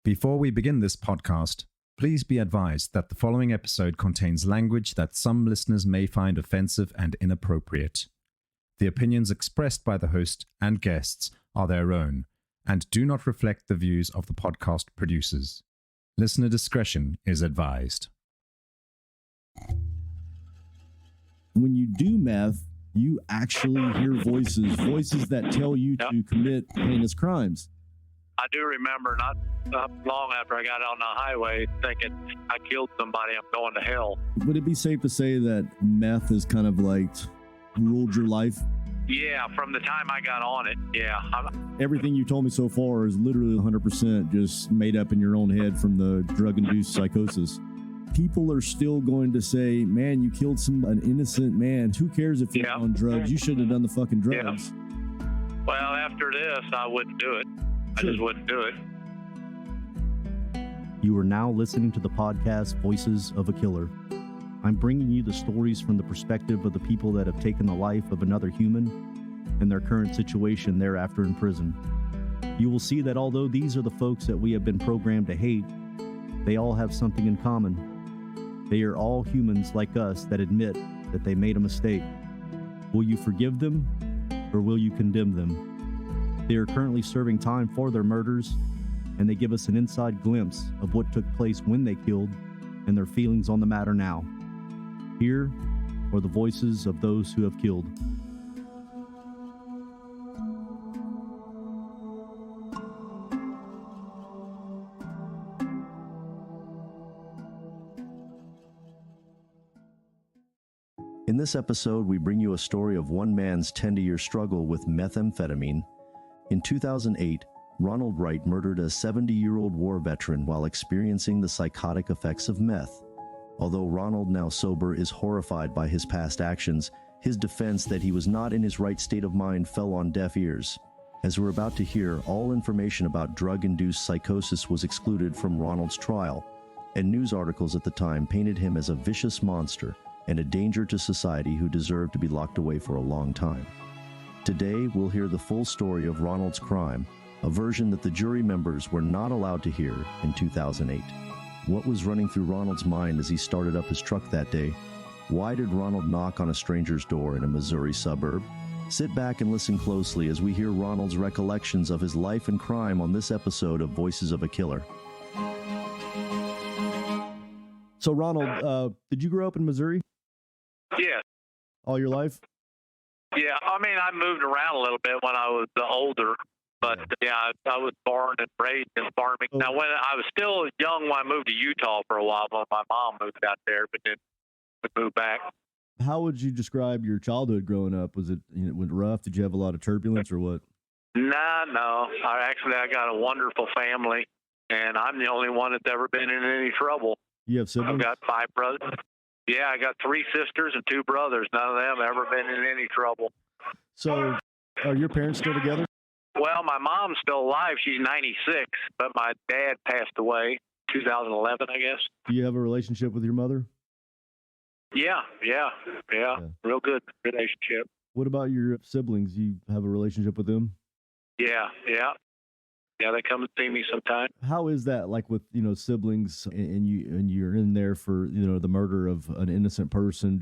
Before we begin this podcast, please be advised that the following episode contains language that some listeners may find offensive and inappropriate. The opinions expressed by the host and guests are their own and do not reflect the views of the podcast producers. Listener discretion is advised. When you do meth, you actually hear voices that tell you to commit heinous crimes. I do remember not long after I got on the highway thinking, I killed somebody, I'm going to hell. Would it be safe to say that meth has kind of like ruled your life? Yeah, from the time I got on it, yeah. Everything you told me so far is literally 100% just made up in your own head from the drug-induced psychosis. People are still going to say, man, you killed an innocent man. Who cares if you're on drugs? You shouldn't have done the fucking drugs. Yeah. Well, after this, I wouldn't do it. Sure. I just wouldn't do it. You are now listening to the podcast Voices of a Killer. I'm bringing you the stories from the perspective of the people that have taken the life of another human and their current situation thereafter in prison. You will see that although these are the folks that we have been programmed to hate, they all have something in common. They are all humans like us that admit that they made a mistake. Will you forgive them or will you condemn them? They are currently serving time for their murders, and they give us an inside glimpse of what took place when they killed and their feelings on the matter now. Here are the voices of those who have killed. In this episode, we bring you a story of one man's 10-year struggle with methamphetamine. In 2008, Ronald Wright murdered a 70-year-old war veteran while experiencing the psychotic effects of meth. Although Ronald, now sober, is horrified by his past actions, his defense that he was not in his right state of mind fell on deaf ears. As we're about to hear, all information about drug-induced psychosis was excluded from Ronald's trial, and news articles at the time painted him as a vicious monster and a danger to society who deserved to be locked away for a long time. Today, we'll hear the full story of Ronald's crime, a version that the jury members were not allowed to hear in 2008. What was running through Ronald's mind as he started up his truck that day? Why did Ronald knock on a stranger's door in a Missouri suburb? Sit back and listen closely as we hear Ronald's recollections of his life and crime on this episode of Voices of a Killer. So, Ronald, did you grow up in Missouri Yeah. all your life? Yeah, I mean, I moved around a little bit when I was older, but yeah, I was born and raised in farming. Now, when I was still young when I moved to Utah for a while, but my mom moved out there, but then we moved back. How would you describe your childhood growing up? Was it rough? Did you have a lot of turbulence or what? No. I got a wonderful family, and I'm the only one that's ever been in any trouble. You have siblings? I've got 5 brothers. Yeah, I got 3 sisters and 2 brothers. None of them ever been in any trouble. So, are your parents still together? Well, my mom's still alive. She's 96, but my dad passed away 2011, I guess. Do you have a relationship with your mother? Yeah. Real good relationship. What about your siblings? You have a relationship with them? Yeah, they come and see me sometime. How is that, like with siblings, and you're in there for the murder of an innocent person?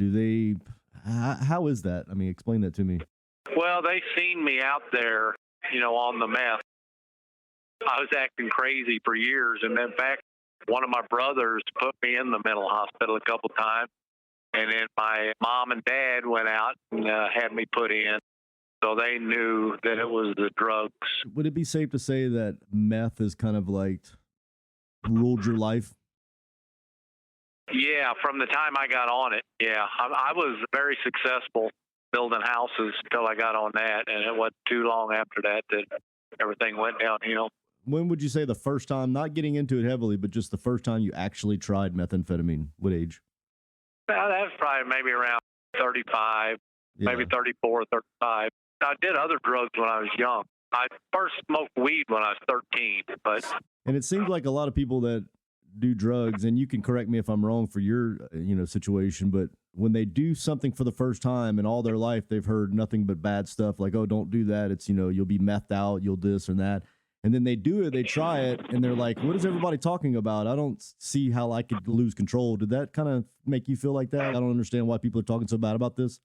How is that? I mean, explain that to me. Well, they seen me out there, on the meth. I was acting crazy for years, and in fact, one of my brothers put me in the mental hospital a couple times, and then my mom and dad went out and had me put in. So they knew that it was the drugs. Would it be safe to say that meth has kind of like ruled your life? Yeah, from the time I got on it, yeah. I was very successful building houses until I got on that, and it wasn't too long after that everything went downhill. When would you say the first time, not getting into it heavily, but just the first time you actually tried methamphetamine? What age? Well, that was probably maybe around 35, maybe 34, 35. I did other drugs when I was young. I first smoked weed when I was 13, And it seems like a lot of people that do drugs, and you can correct me if I'm wrong for your, situation, but when they do something for the first time and all their life, they've heard nothing but bad stuff like, oh, don't do that. It's, you'll be methed out, you'll this or that. And then they do it, they try it, and they're like, what is everybody talking about? I don't see how I could lose control. Did that kind of make you feel like that? I don't understand why people are talking so bad about this.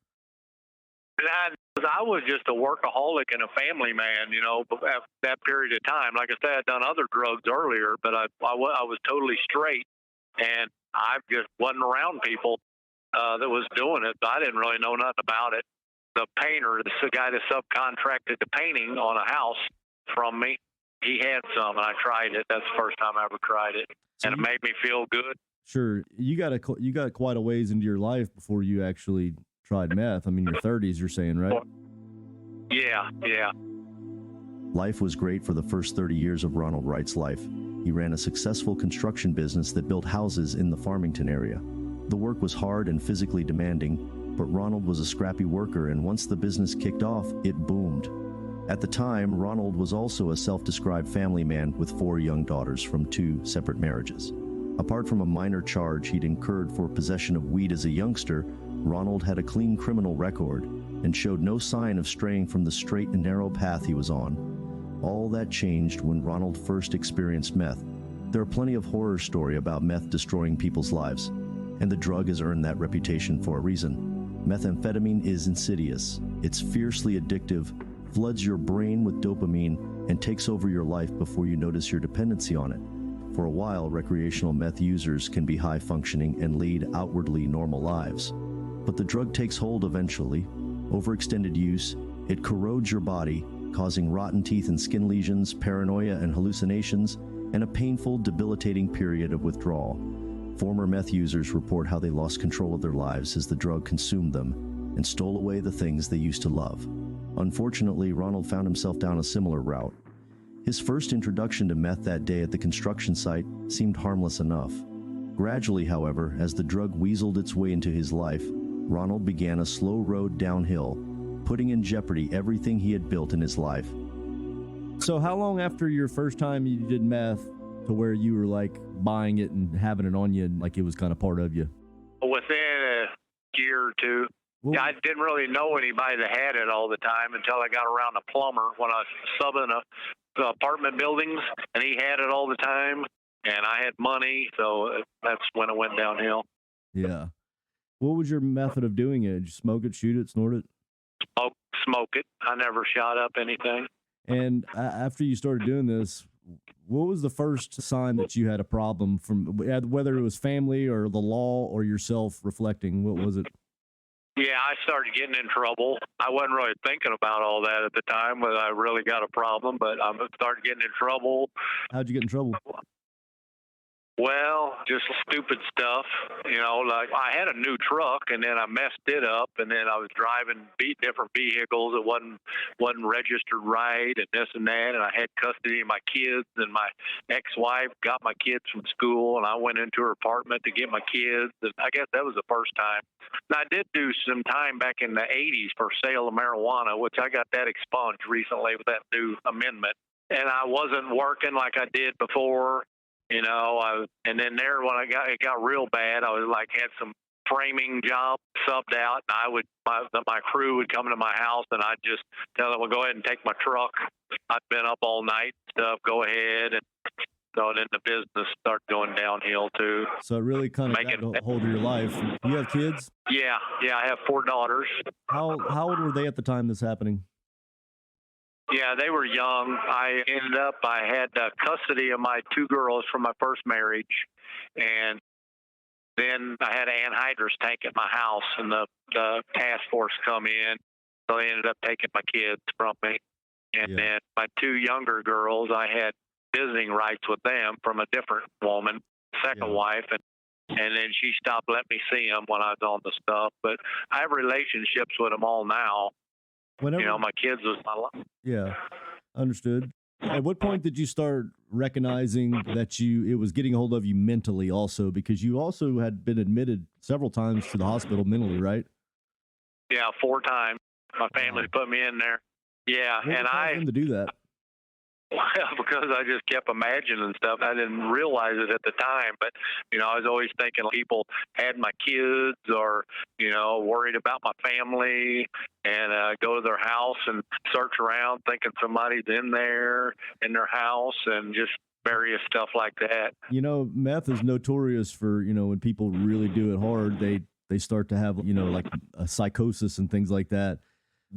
I was just a workaholic and a family man, at that period of time. Like I said, I'd done other drugs earlier, but I was totally straight, and I just wasn't around people that was doing it. I didn't really know nothing about it. The painter, the guy that subcontracted the painting on a house from me, he had some, and I tried it. That's the first time I ever tried it, and it made me feel good. Sure. You got quite a ways into your life before you actually tried meth. I mean, your 30s, you're saying, right? Yeah. Life was great for the first 30 years of Ronald Wright's life. He ran a successful construction business that built houses in the Farmington area. The work was hard and physically demanding, but Ronald was a scrappy worker, and once the business kicked off, it boomed. At the time, Ronald was also a self-described family man with 4 young daughters from 2 separate marriages. Apart from a minor charge he'd incurred for possession of weed as a youngster, Ronald had a clean criminal record and showed no sign of straying from the straight and narrow path he was on. All that changed when Ronald first experienced meth. There are plenty of horror stories about meth destroying people's lives, and the drug has earned that reputation for a reason. Methamphetamine is insidious. It's fiercely addictive, floods your brain with dopamine, and takes over your life before you notice your dependency on it. For a while, recreational meth users can be high-functioning and lead outwardly normal lives. But the drug takes hold eventually. Overextended use, it corrodes your body, causing rotten teeth and skin lesions, paranoia and hallucinations, and a painful, debilitating period of withdrawal. Former meth users report how they lost control of their lives as the drug consumed them and stole away the things they used to love. Unfortunately, Ronald found himself down a similar route. His first introduction to meth that day at the construction site seemed harmless enough. Gradually, however, as the drug weaseled its way into his life, Ronald began a slow road downhill, putting in jeopardy everything he had built in his life. So how long after your first time you did meth to where you were like buying it and having it on you and like it was kind of part of you? Within a year or two. Well, I didn't really know anybody that had it all the time until I got around a plumber when I was subbing the apartment buildings, and he had it all the time, and I had money, so that's when it went downhill. Yeah. What was your method of doing it? Did you smoke it, shoot it, snort it? Smoke it. I never shot up anything. And after you started doing this, what was the first sign that you had a problem, from whether it was family or the law or yourself reflecting? What was it? Yeah, I started getting in trouble. I wasn't really thinking about all that at the time, but I really got a problem. But I started getting in trouble. How'd you get in trouble? Well, just stupid stuff. Like I had a new truck, and then I messed it up, and then I was driving different vehicles that wasn't registered right, and this and that, and I had custody of my kids, and my ex-wife got my kids from school, and I went into her apartment to get my kids, and I guess that was the first time. And I did do some time back in the 80s for sale of marijuana, which I got that expunged recently with that new amendment, and I wasn't working like I did before. And then there when it got real bad, I was like had some framing job subbed out, and my crew would come to my house, and I'd just tell them, well, go ahead and take my truck. I'd been up all night and stuff. Go ahead, and so then the business started going downhill too. So it really kind of got a hold of your life. You have kids? Yeah, I have 4 daughters. How old were they at the time this happening? Yeah, they were young. I had custody of my 2 girls from my first marriage, and then I had an anhydrous tank at my house, and the task force come in, so they ended up taking my kids from me. And then my 2 younger girls, I had visiting rights with them from a different woman, second wife, and then she stopped letting me see them when I was on the stuff. But I have relationships with them all now. Whenever, my kids was my life. Yeah, understood. At what point did you start recognizing that it was getting a hold of you mentally also? Because you also had been admitted several times to the hospital mentally, right? Yeah, 4 times. My family put me in there. Yeah, what and caused them to do that? Well, because I just kept imagining stuff. I didn't realize it at the time, but, I was always thinking people had my kids or, worried about my family, and go to their house and search around thinking somebody's in there in their house and just various stuff like that. Meth is notorious for, when people really do it hard, they start to have, like a psychosis and things like that.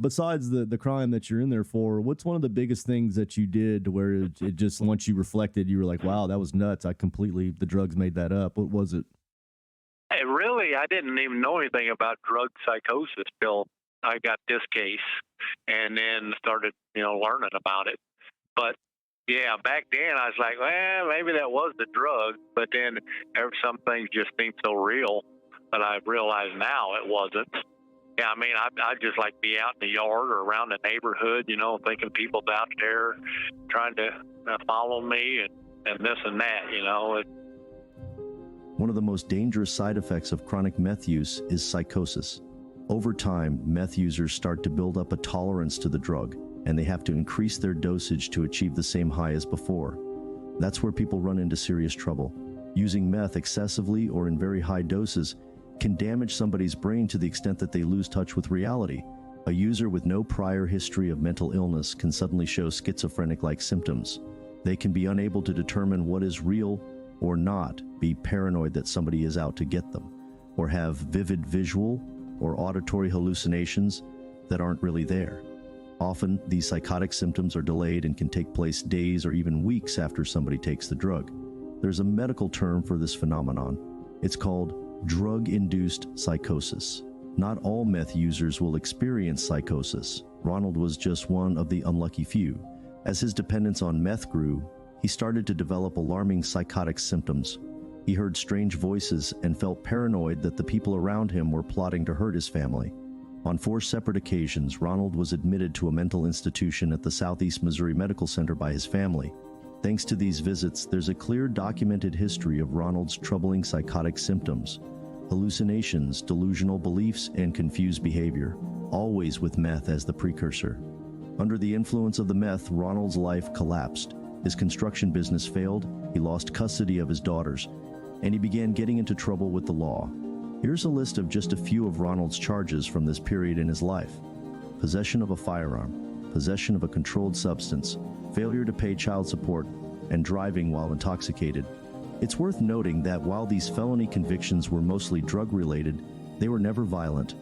Besides the crime that you're in there for, what's one of the biggest things that you did to where it just, once you reflected, you were like, wow, that was nuts. The drugs made that up. What was it? Hey, really, I didn't even know anything about drug psychosis till I got this case and then started, learning about it. But yeah, back then I was like, well, maybe that was the drug. But then some things just seemed so real that I realize now it wasn't. Yeah, I mean, I'd just like be out in the yard or around the neighborhood, thinking people's out there trying to follow me and this and that. One of the most dangerous side effects of chronic meth use is psychosis. Over time, meth users start to build up a tolerance to the drug, and they have to increase their dosage to achieve the same high as before. That's where people run into serious trouble. Using meth excessively or in very high doses can damage somebody's brain to the extent that they lose touch with reality. A user with no prior history of mental illness can suddenly show schizophrenic-like symptoms. They can be unable to determine what is real or not, be paranoid that somebody is out to get them, or have vivid visual or auditory hallucinations that aren't really there. Often, these psychotic symptoms are delayed and can take place days or even weeks after somebody takes the drug. There's a medical term for this phenomenon. It's called drug-induced psychosis. Not all meth users will experience psychosis. Ronald was just one of the unlucky few. As his dependence on meth grew, he started to develop alarming psychotic symptoms. He heard strange voices and felt paranoid that the people around him were plotting to hurt his family. On 4 separate occasions, Ronald was admitted to a mental institution at the Southeast Missouri Medical Center by his family. Thanks to these visits, there's a clear documented history of Ronald's troubling psychotic symptoms, hallucinations, delusional beliefs, and confused behavior, always with meth as the precursor. Under the influence of the meth, Ronald's life collapsed. His construction business failed, he lost custody of his daughters, and he began getting into trouble with the law. Here's a list of just a few of Ronald's charges from this period in his life: possession of a firearm, possession of a controlled substance, failure to pay child support, and driving while intoxicated. It's worth noting that while these felony convictions were mostly drug-related, they were never violent.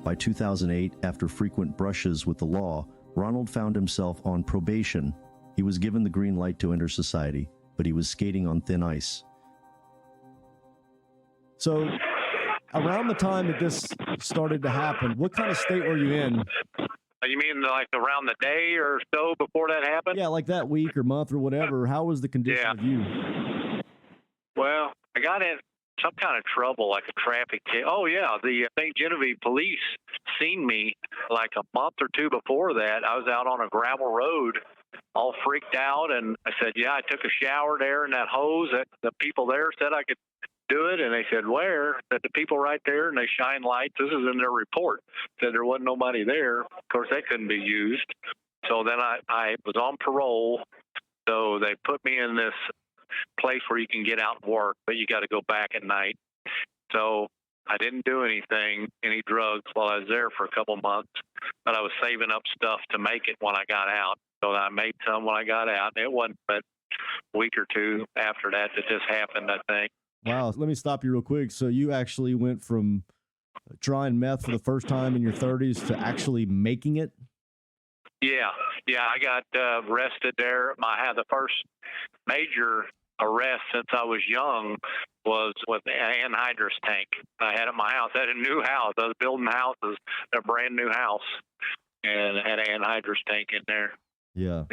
By 2008, after frequent brushes with the law, Ronald found himself on probation. He was given the green light to enter society, but he was skating on thin ice. So, around the time that this started to happen, what kind of state were you in? You mean like around the day or so before that happened? Yeah, like that week or month or whatever. How was the condition of you? Well, I got in some kind of trouble, like a traffic ticket. Oh, yeah, the St. Genevieve police seen me like a month or two before that. I was out on a gravel road all freaked out, and I said, yeah, I took a shower there in that hose. The people there said I could do it, and they said, where? That the people right there, and they shine lights. This is in their report. Said there wasn't nobody there. Of course, that couldn't be used. So then I was on parole, so they put me in this place where you can get out and work, but you got to go back at night. So I didn't do any drugs while I was there for a couple months, but I was saving up stuff to make it when I got out. So I made some when I got out. It wasn't but a week or two after that this happened, I think. Wow. Let me stop you real quick. So you actually went from trying meth for the first time in your 30s to actually making it? Yeah. I got arrested there. I had the first major arrest since I was young was with the anhydrous tank. I had at my house. I had a new house. I was building houses, a brand new house, and had an anhydrous tank in there. Yeah.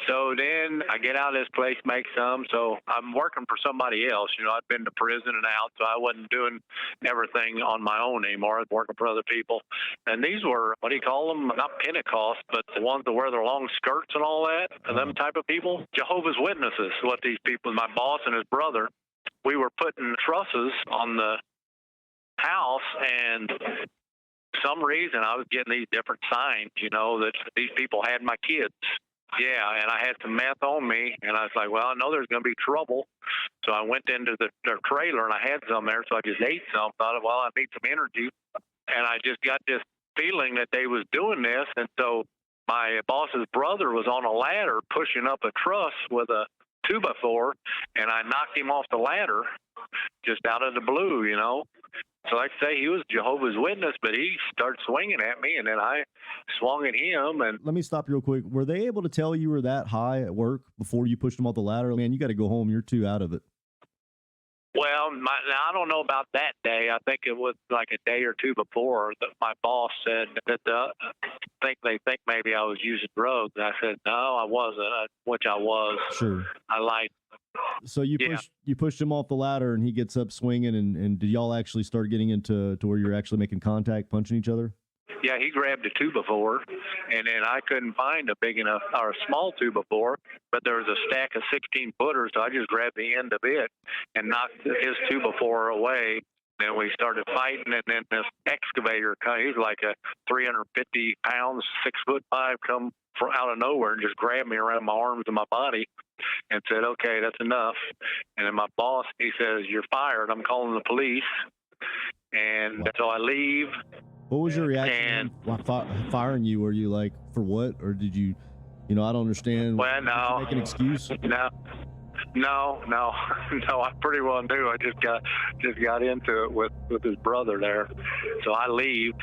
So then I get out of this place, make some. So I'm working for somebody else. I'd been to prison and out, so I wasn't doing everything on my own anymore. I was working for other people. And these were, what do you call them? Not Pentecost, but the ones that wear their long skirts and all that, and them type of people. Jehovah's Witnesses, what these people, my boss and his brother, we were putting trusses on the house, and for some reason I was getting these different signs, that these people had my kids. Yeah, and I had some meth on me, and I was like, well, I know there's going to be trouble. So I went into their trailer, and I had some there, so I just ate some. Thought, well, I need some energy. And I just got this feeling that they was doing this, and so my boss's brother was on a ladder pushing up a truss with a 2x4, and I knocked him off the ladder just out of the blue, you know. So like I say, he was Jehovah's Witness, but he started swinging at me, and then I swung at him. And let me stop you real quick. Were they able to tell you were that high at work before you pushed them off the ladder? Man, you got to go home. You're too out of it. well, now I don't know about that day. I think it was like a day or two before that my boss said that they think maybe I was using drugs. And I said, no, I wasn't, which I was. Sure. I lied. So you pushed him off the ladder, and he gets up swinging, and did y'all actually start getting into where you're actually making contact, punching each other? Yeah, he grabbed a 2x4, and then I couldn't find a big enough or a small 2x4, but there was a stack of 16-footers, so I just grabbed the end of it and knocked his 2x4 away. Then we started fighting, and then this excavator, he's like a 350 pounds, 6'5", come from out of nowhere and just grabbed me around my arms and my body and said, okay, that's enough. And then my boss, he says, you're fired. I'm calling the police. And so I leave. What was your reaction firing you? Were you like, for what? Or did you, I don't understand. Well, no. Make an excuse? No, I pretty well knew. I just got into it with his brother there. So I leave.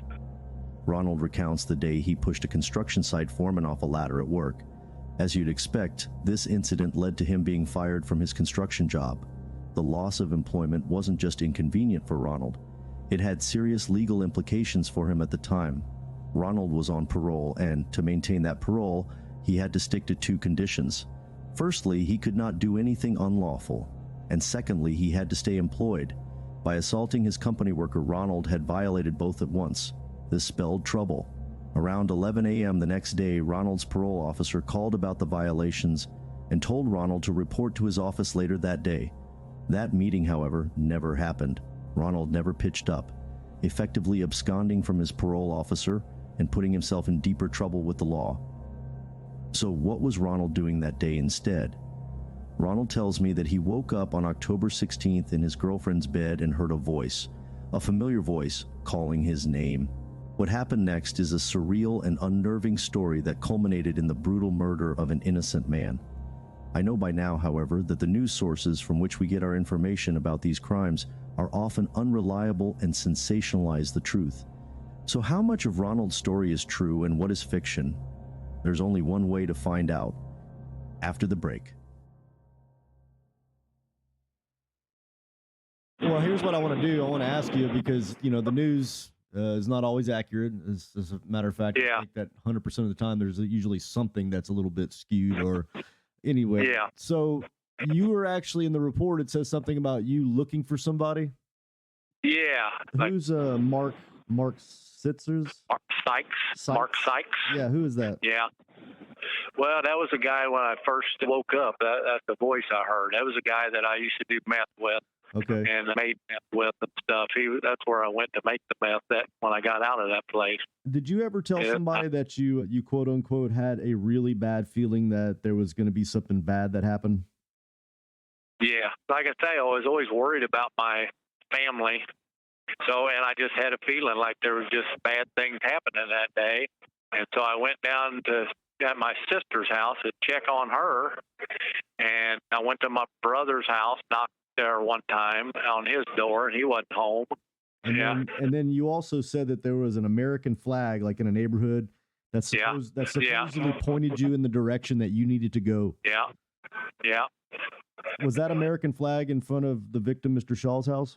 Ronald recounts the day he pushed a construction site foreman off a ladder at work. As you'd expect, this incident led to him being fired from his construction job. The loss of employment wasn't just inconvenient for Ronald. It had serious legal implications for him at the time. Ronald was on parole, and to maintain that parole, he had to stick to two conditions. Firstly, he could not do anything unlawful, and secondly, he had to stay employed. By assaulting his company worker, Ronald had violated both at once. This spelled trouble. Around 11 a.m. the next day, Ronald's parole officer called about the violations and told Ronald to report to his office later that day. That meeting, however, never happened. Ronald never pitched up, effectively absconding from his parole officer and putting himself in deeper trouble with the law. So what was Ronald doing that day instead? Ronald tells me that he woke up on October 16th in his girlfriend's bed and heard a familiar voice calling his name. What happened next is a surreal and unnerving story that culminated in the brutal murder of an innocent man. I know by now, however, that the news sources from which we get our information about these crimes are often unreliable and sensationalize the truth. So how much of Ronald's story is true and what is fiction? There's only one way to find out. After the break. Well, here's what I want to do. I want to ask you because, the news is not always accurate. As a matter of fact, yeah. I think that 100% of the time there's usually something that's a little bit skewed or anyway. Yeah. So you were actually in the report. It says something about you looking for somebody. Yeah. Who's Mark Sitzers? Mark Sykes. Yeah, who is that? Yeah. Well, that was a guy when I first woke up. That's the voice I heard. That was a guy that I used to do meth with. Okay. And made meth with and stuff. That's where I went to make the meth when I got out of that place. Did you ever tell somebody that you quote unquote had a really bad feeling that there was going to be something bad that happened? Yeah. Like I say, I was always worried about my family. So, and I just had a feeling like there was just bad things happening that day. And so I went down at my sister's house to check on her. And I went to my brother's house, knocked there one time on his door, and he wasn't home. And then you also said that there was an American flag, like in a neighborhood, that supposedly pointed you in the direction that you needed to go. Yeah. Yeah. Was that American flag in front of the victim, Mr. Shaw's house?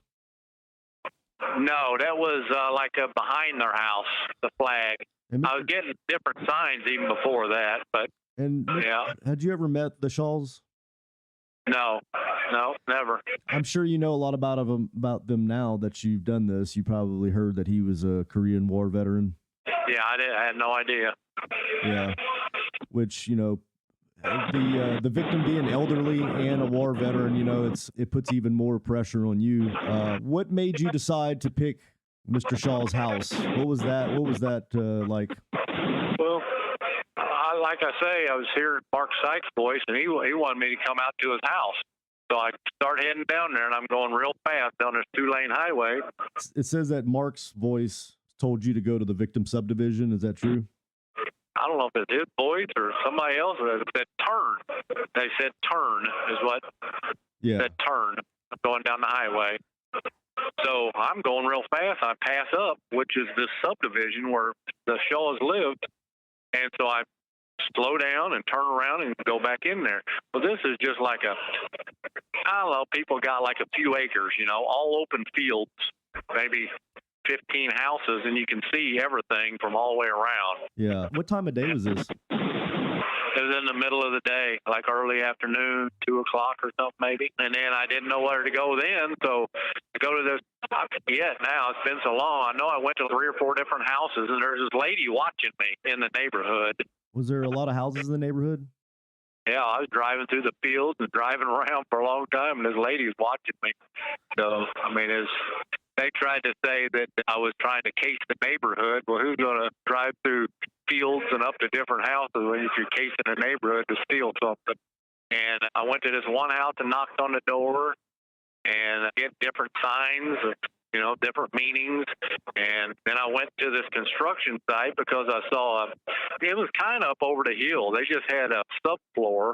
No, that was like behind their house, the flag. I was getting different signs even before that, but had you ever met the Shaws? No, never. I'm sure you know a lot about them now that you've done this. You probably heard that he was a Korean War veteran. Yeah, I had no idea. Yeah, which the victim being elderly and a war veteran, it puts even more pressure on you. What made you decide to pick Mr. Shaw's house? What was that like? Well, I like I say, I was hearing Mark Sykes' voice, and he wanted me to come out to his house. So I start heading down there, and I'm going real fast down this 2-lane highway. It says that Mark's voice told you to go to the victim subdivision. Is that true? I don't know if it's his voice or somebody else that said turn. They said turn is what said turn going down the highway. So I'm going real fast. I pass up, which is this subdivision where the Shaws lived. And so I slow down and turn around and go back in there. Well, this is just like I don't know, people got like a few acres, all open fields, maybe 15 houses, and you can see everything from all the way around. Yeah. What time of day was this? It was in the middle of the day, like early afternoon, 2 o'clock or something maybe. And then I didn't know where to go then, so I go to this. I forget now. It's been so long. I know I went to 3 or 4 different houses, and there's this lady watching me in the neighborhood. Was there a lot of houses in the neighborhood? Yeah, I was driving through the fields and driving around for a long time, and this lady was watching me. So, I mean, they tried to say that I was trying to case the neighborhood. Well, who's going to drive through fields and up to different houses when you're casing a neighborhood to steal something? And I went to this one house and knocked on the door, and I get different signs, different meanings. And then I went to this construction site because I saw it was kind of up over the hill. They just had a subfloor,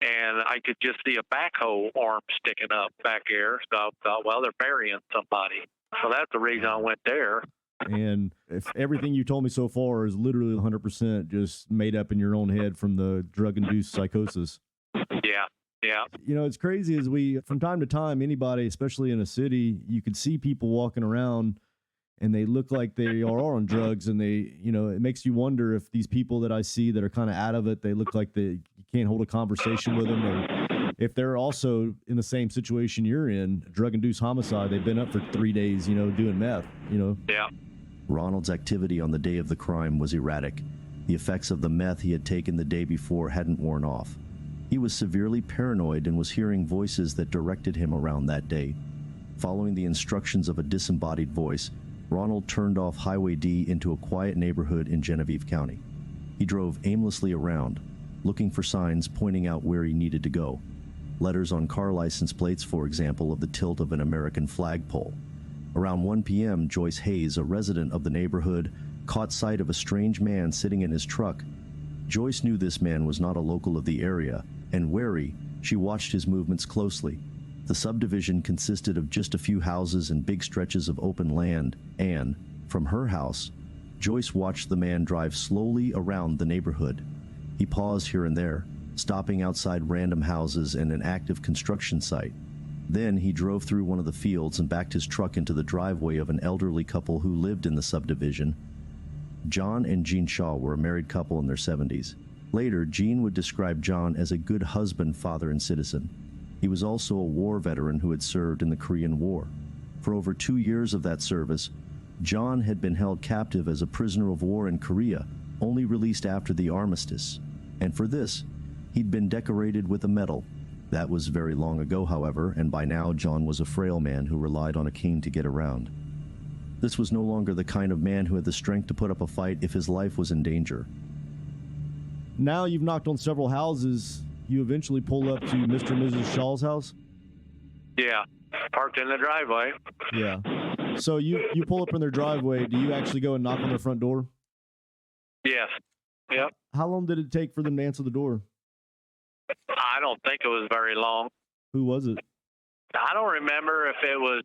and I could just see a backhoe arm sticking up back there. So I thought, well, they're burying somebody. So that's the reason I went there. And if everything you told me so far is literally 100% just made up in your own head from the drug-induced psychosis. Yeah. Yeah. It's crazy as from time to time, anybody, especially in a city, you could see people walking around and they look like they are on drugs, and it makes you wonder if these people that I see that are kind of out of it, they look like you can't hold a conversation with them, or if they're also in the same situation you're in, drug-induced homicide, they've been up for 3 days, doing meth, Yeah. Ronald's activity on the day of the crime was erratic. The effects of the meth he had taken the day before hadn't worn off. He was severely paranoid and was hearing voices that directed him around that day. Following the instructions of a disembodied voice, Ronald turned off Highway D into a quiet neighborhood in Genevieve County. He drove aimlessly around, looking for signs pointing out where he needed to go. Letters on car license plates, for example, of the tilt of an American flagpole. Around 1 p.m., Joyce Hayes, a resident of the neighborhood, caught sight of a strange man sitting in his truck. Joyce knew this man was not a local of the area, and wary, she watched his movements closely. The subdivision consisted of just a few houses and big stretches of open land, and, from her house, Joyce watched the man drive slowly around the neighborhood. He paused here and there, stopping outside random houses and an active construction site. Then he drove through one of the fields and backed his truck into the driveway of an elderly couple who lived in the subdivision. John and Jean Shaw were a married couple in their 70s. Later, Jean would describe John as a good husband, father, and citizen. He was also a war veteran who had served in the Korean War. For over 2 years of that service, John had been held captive as a prisoner of war in Korea, only released after the armistice. And for this, he'd been decorated with a medal. That was very long ago, however, and by now John was a frail man who relied on a cane to get around. This was no longer the kind of man who had the strength to put up a fight if his life was in danger. Now you've knocked on several houses. You eventually pull up to Mr. and Mrs. Shaw's house? Yeah, parked in the driveway. Yeah. So you pull up in their driveway. Do you actually go and knock on their front door? Yes. Yep. How long did it take for them to answer the door? I don't think it was very long. Who was it? I don't remember if it was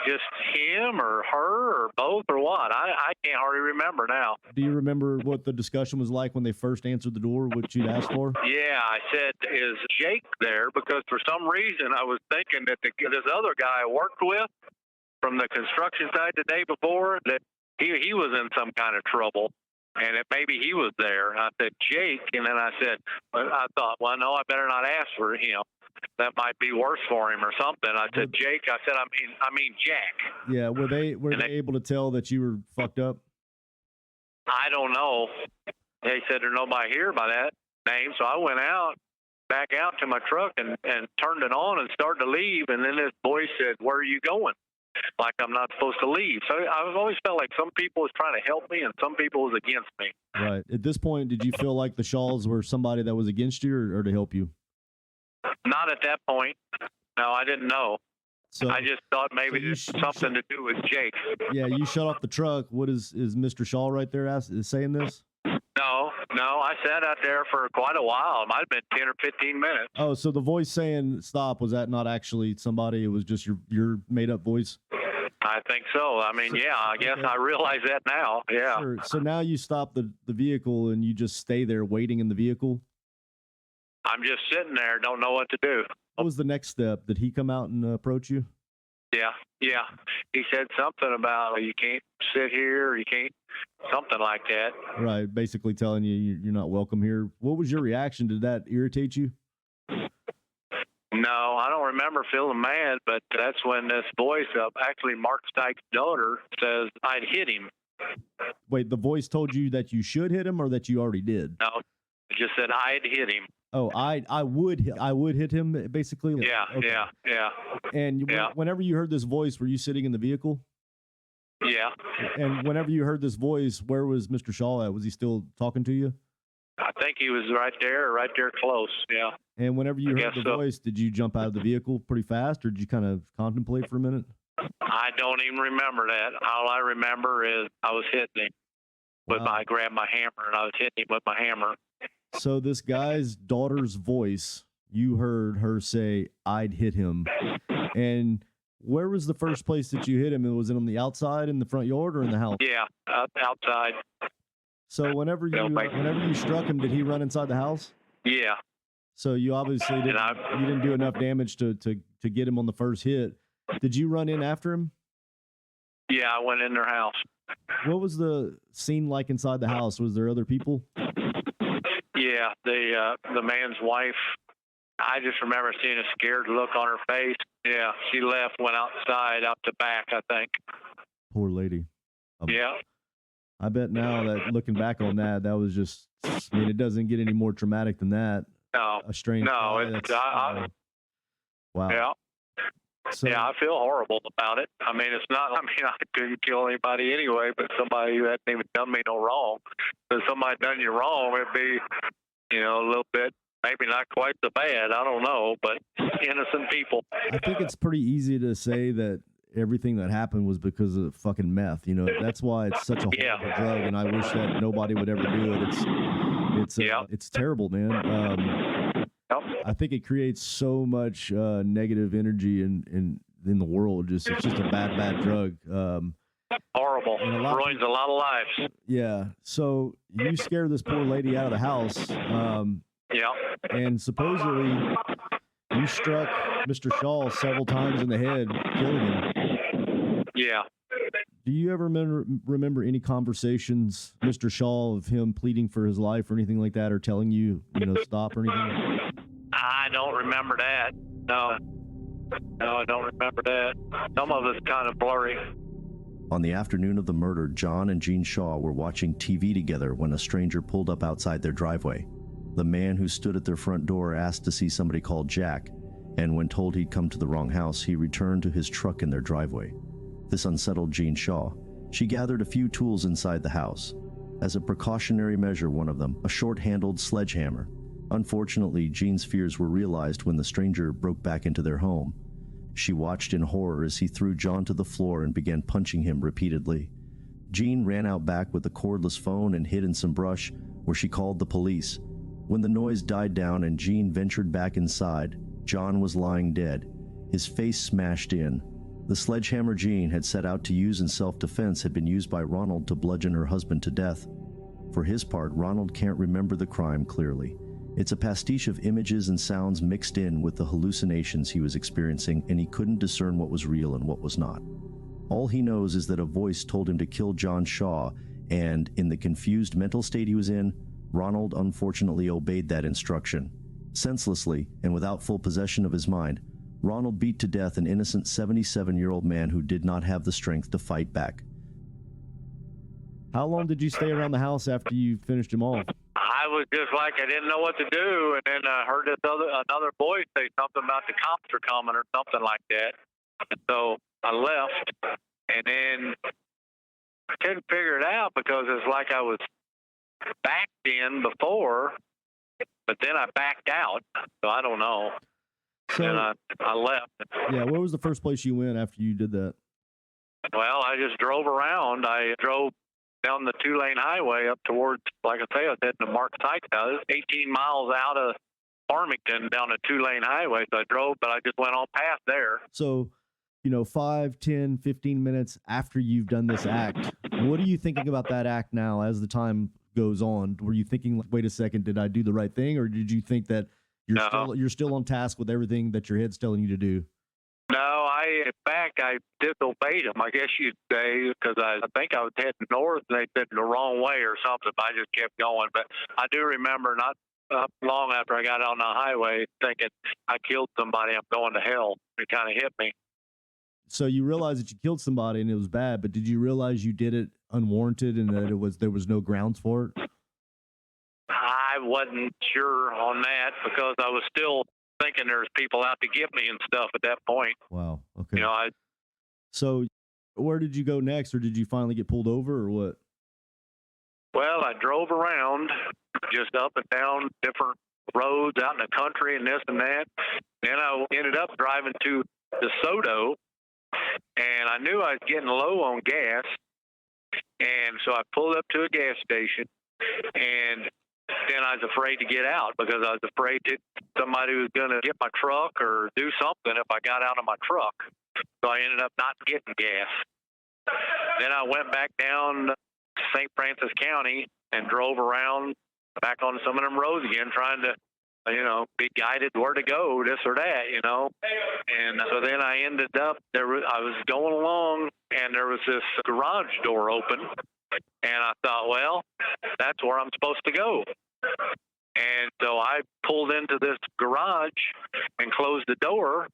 just him or her or both or what. I can't hardly remember now. Do you remember what the discussion was like when they first answered the door, what you'd asked for? Yeah, I said, is Jake there? Because for some reason I was thinking that this other guy I worked with from the construction site the day before, that he was in some kind of trouble. And maybe he was there. And I said, Jake. And then I said, I thought, well, no, I better not ask for him. That might be worse for him or something. I said, Jake. I said, I mean, Jack. Yeah. Were they able to tell that you were fucked up? I don't know. They said there's nobody here by that name. So I went back out to my truck and turned it on and started to leave. And then this boy said, where are you going? like I'm not supposed to leave. So I've always felt like some people was trying to help me and some people was against me. Right. At this point, did you feel like the Shaws were somebody that was against you or to help you? Not at that point. No, I didn't know. So I just thought maybe it's something to do with Jake. Yeah, you shut off the truck. What is Mr. Shaw right there is saying this? No, I sat out there for quite a while. It might have been 10 or 15 minutes. Oh, so the voice saying stop, was that not actually somebody? It was just your made-up voice? I think so. I mean, yeah, I guess I realize that now. Yeah. Sure. So now you stop the vehicle and you just stay there waiting in the vehicle? I'm just sitting there, don't know what to do. What was the next step? Did he come out and approach you? Yeah. He said something about you can't sit here, you can't, something like that. Right, basically telling you you're not welcome here. What was your reaction? Did that irritate you? No, I don't remember feeling mad, but that's when this voice actually Mark Stike's daughter says I'd hit him. Wait, the voice told you that you should hit him or that you already did? No, it just said I'd hit him. Oh, I would hit him, basically? Yeah, okay. Yeah. And whenever you heard this voice, were you sitting in the vehicle? Yeah. And whenever you heard this voice, where was Mr. Shaw at? Was he still talking to you? I think he was right there close, yeah. And whenever you heard the voice, did you jump out of the vehicle pretty fast, or did you kind of contemplate for a minute? I don't even remember that. All I remember is I was hitting him. I grabbed my hammer, and I was hitting him with my hammer. So this guy's daughter's voice, you heard her say, I'd hit him. And where was the first place that you hit him? Was it on the outside, in the front yard, or in the house? Yeah, outside. So whenever you struck him, did he run inside the house? Yeah. So you obviously didn't do enough damage to get him on the first hit. Did you run in after him? Yeah, I went in their house. What was the scene like inside the house? Was there other people? Yeah, the man's wife, I just remember seeing a scared look on her face. Yeah, she left, went outside, out the back, I think. Poor lady. Yeah. I bet now that looking back on that was just, I mean, it doesn't get any more traumatic than that. No. A strange. No, wow. Yeah. So, yeah, I feel horrible about it. I mean, I couldn't kill anybody anyway, but somebody who hadn't even done me no wrong. If somebody done you wrong, it'd be, a little bit, maybe not quite so bad. I don't know, but innocent people. I think it's pretty easy to say that everything that happened was because of fucking meth. That's why it's such a horrible drug, and I wish that nobody would ever do it. It's terrible, man. I think it creates so much negative energy in the world. It's just a bad drug. Horrible. Ruins a lot of lives. Yeah. So you scare this poor lady out of the house. Yeah. And supposedly you struck Mr. Shaw several times in the head, killing him. Yeah. Do you ever remember any conversations, Mr. Shaw, of him pleading for his life or anything like that, or telling you, stop or anything? I don't remember that. No, I don't remember that. Some of it's kind of blurry. On the afternoon of the murder, John and Jean Shaw were watching TV together when a stranger pulled up outside their driveway. The man who stood at their front door asked to see somebody called Jack, and when told he'd come to the wrong house, he returned to his truck in their driveway. This unsettled Jean Shaw. She gathered a few tools inside the house. As a precautionary measure, one of them, a short-handled sledgehammer. Unfortunately, Jean's fears were realized when the stranger broke back into their home. She watched in horror as he threw John to the floor and began punching him repeatedly. Jean ran out back with a cordless phone and hid in some brush, where she called the police. When the noise died down and Jean ventured back inside, John was lying dead, his face smashed in. The sledgehammer Jean had set out to use in self-defense had been used by Ronald to bludgeon her husband to death. For his part, Ronald can't remember the crime clearly. It's a pastiche of images and sounds mixed in with the hallucinations he was experiencing, and he couldn't discern what was real and what was not. All he knows is that a voice told him to kill John Shaw, and in the confused mental state he was in, Ronald unfortunately obeyed that instruction. Senselessly, and without full possession of his mind, Ronald beat to death an innocent 77-year-old man who did not have the strength to fight back. How long did you stay around the house after you finished him off? I was just like, I didn't know what to do, and then I heard another voice say something about the cops are coming or something like that. And so I left, and then I couldn't figure it out because it's like I was backed in before, but then I backed out. So I don't know. So, and I left. yeah, where was the first place you went after you did that? Well, I just drove around. I drove down the 2-lane highway up towards, like I say, I was heading to Mark Sykes' house. 18 miles out of Farmington down a 2-lane highway. So I drove, but I just went on past there. So, 5, 10, 15 minutes after you've done this act, what are you thinking about that act now as the time goes on? Were you thinking, like, wait a second, did I do the right thing? Or did you think that you're still on task with everything that your head's telling you to do? No, in fact, I disobeyed them, I guess you'd say, because I think I was heading north and they said the wrong way or something. I just kept going. But I do remember not long after I got on the highway thinking I killed somebody, I'm going to hell. It kind of hit me. So you realized that you killed somebody and it was bad, but did you realize you did it unwarranted and that there was no grounds for it? I wasn't sure on that because I was still thinking there's people out to get me and stuff at that point. Wow. Okay. So where did you go next, or did you finally get pulled over, or what? Well, I drove around just up and down different roads out in the country and this and that. Then I ended up driving to DeSoto, and I knew I was getting low on gas. And so I pulled up to a gas station, and then I was afraid to get out because I was afraid that somebody was going to get my truck or do something if I got out of my truck. So I ended up not getting gas. Then I went back down St. Francis County and drove around back on some of them roads again, trying to, be guided where to go, this or that, And so then I ended up I was going along, and there was this garage door open. And I thought, well, that's where I'm supposed to go. And so I pulled into this garage and closed the door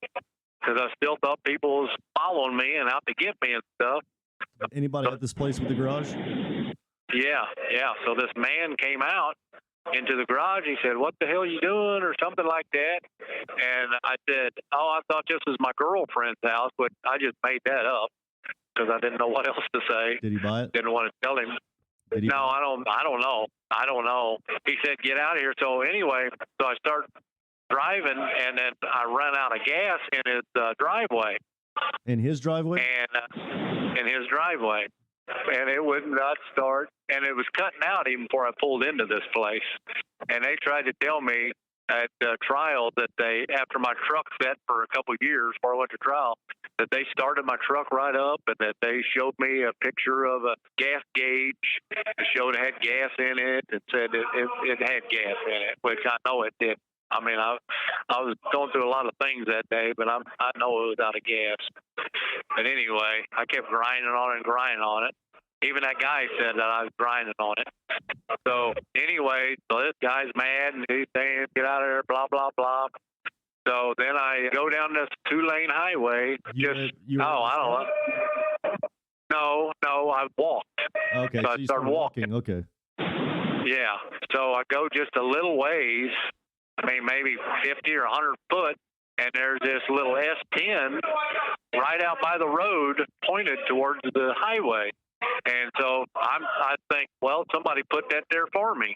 because I still thought people was following me and out to get me and stuff. Anybody at this place with the garage? Yeah. So this man came out into the garage. He said, "What the hell are you doing?" or something like that. And I said, "Oh, I thought this was my girlfriend's house," but I just made that up because I didn't know what else to say. Did he buy it? Didn't want to tell him. No, I don't know. He said, "Get out of here." So anyway, so I start driving, and then I run out of gas in his driveway. In his driveway? And in his driveway. And it would not start. And it was cutting out even before I pulled into this place. And they tried to tell me at trial that after my truck sat for a couple of years before I went to trial, that they started my truck right up and that they showed me a picture of a gas gauge. It showed it had gas in it and said it had gas in it, which I know it did. I mean, I was going through a lot of things that day, but I know it was out of gas. But anyway, I kept grinding on it. Even that guy said that I was grinding on it. So anyway, so this guy's mad and he's saying, "Get out of there, blah, blah, blah." So then I go down this 2-lane highway. I don't know. No, I walked. Okay, so I started walking. Okay. Yeah. So I go just a little ways. I mean, maybe 50 or 100 foot, and there's this little S10 right out by the road pointed towards the highway. And so I think, well, somebody put that there for me.